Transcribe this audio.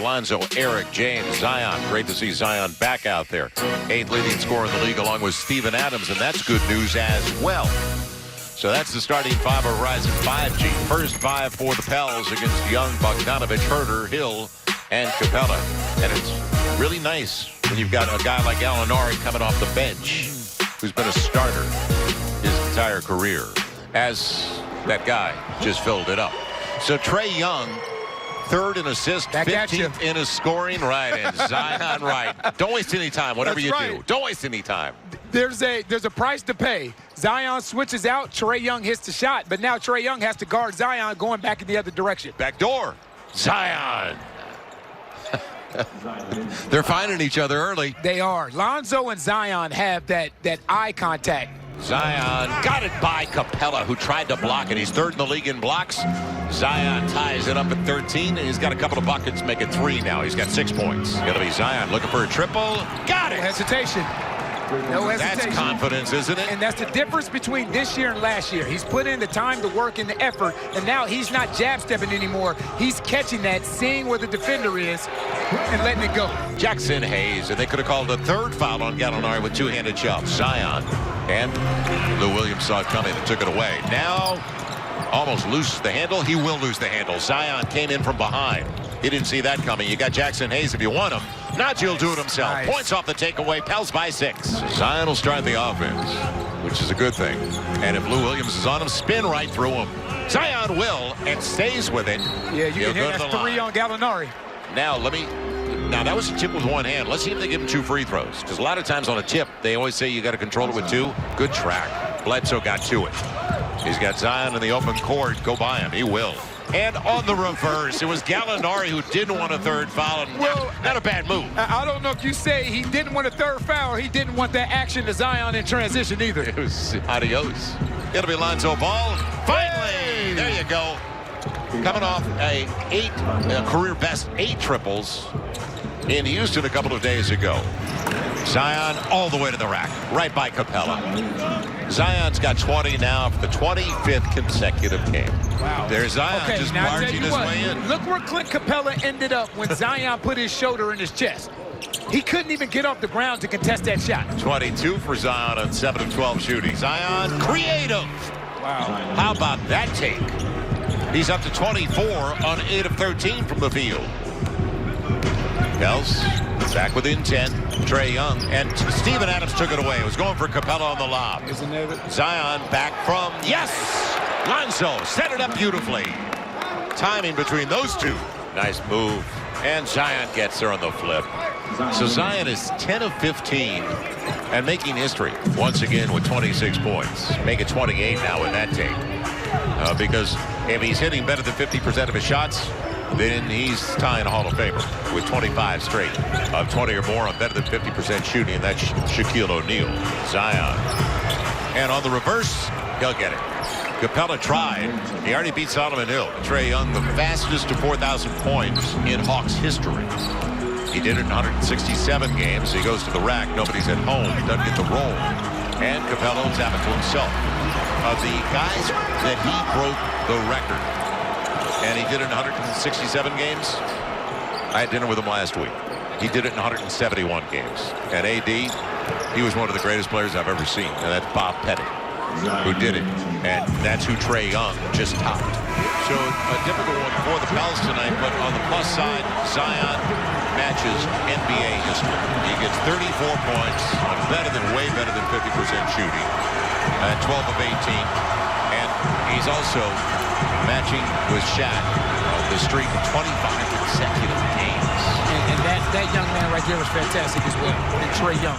Lonzo, Eric, James, Zion. Great to see Zion back out there. 8th leading scorer in the league along with Steven Adams, and that's good news as well. So that's the starting five of Horizon 5G. First five for the Pels against Young, Bogdanovich, Herter, Hill, and Capella. And it's really nice when you've got a guy like Gallinari coming off the bench who's been a starter his entire career, as that guy just filled it up. So Trae Young, 3rd in assists, 15th in his scoring, right, and Zion, right. Don't waste any time, whatever you do. Don't waste any time. There's a price to pay. Zion switches out, Trae Young hits the shot, but now Trae Young has to guard Zion going back in the other direction. Back door, Zion. They're finding each other early. They are. Lonzo and Zion have that eye contact. Zion got it by Capella, who tried to block it. He's 3rd in the league in blocks. Zion ties it up at 13, and he's got a couple of buckets, make it 3 now. He's got 6 points. Gonna be Zion looking for a triple. Got it! No hesitation. No hesitation. That's confidence, isn't it? And that's the difference between this year and last year. He's put in the time, the work, and the effort, and now he's not jab-stepping anymore. He's catching that, seeing where the defender is, and letting it go. Jackson Hayes, and they could have called a 3rd foul on Gallinari with 2-handed shoves. Zion, and Lou Williams saw it coming and took it away. Now, almost lose the handle. He will lose the handle. Zion came in from behind. He didn't see that coming. You got Jackson Hayes if you want him. Najee will do it himself. Nice. Points off the takeaway. Pels by 6. Zion will start the offense, which is a good thing. And if Lou Williams is on him, spin right through him. Zion will and stays with it. Yeah, you can hit that 3 on Gallinari. Now, that was a tip with one hand. Let's see if they give him 2 free throws. Because a lot of times on a tip, they always say you got to control it with 2. Good track. Bledsoe got to it. He's got Zion in the open court. Go by him. He will. And on the reverse, it was Gallinari who didn't want a 3rd foul. And not a bad move. I don't know if you say he didn't want a 3rd foul or he didn't want that action to Zion in transition either. It was adios. It'll be Lonzo Ball. Finally! There you go. Coming off a career best 8 triples in Houston a couple of days ago. Zion all the way to the rack, right by Capella. Zion's got 20 now for the 25th consecutive game. Wow. There's Zion just marching his way in. Look where Clint Capella ended up when Zion put his shoulder in his chest. He couldn't even get off the ground to contest that shot. 22 for Zion on 7 of 12 shooting. Zion, creative. Wow. How about that take? He's up to 24 on 8 of 13 from the field. Pels back within 10. Trae Young and Steven Adams took it away. It was going for Capella on the lob. Zion back from, yes! Lonzo set it up beautifully. Timing between those two. Nice move. And Zion gets there on the flip. So Zion is 10 of 15 and making history once again with 26 points. Make it 28 now with that take. Because if he's hitting better than 50% of his shots, then he's tying a Hall of Famer with 25 straight of 20 or more on better than 50% shooting, and that's Shaquille O'Neal. Zion. And on the reverse, he'll get it. Capella tried. He already beat Solomon Hill. Trae Young, the fastest to 4,000 points in Hawks history. He did it in 167 games. He goes to the rack. Nobody's at home. He doesn't get the roll. And Capella will tap it to himself. Of the guys that he broke the record, and he did it in 167 games. I had dinner with him last week. He did it in 171 games. And AD, he was one of the greatest players I've ever seen. And that's Bob Pettit, who did it. And that's who Trae Young just topped. So a difficult one for the Pels tonight, but on the plus side, Zion matches NBA history. He gets 34 points, way better than 50% shooting, 12 of 18. And he's also matching with Shaq the streak of 25 consecutive games. And that young man right there was fantastic as well. And Trae Young.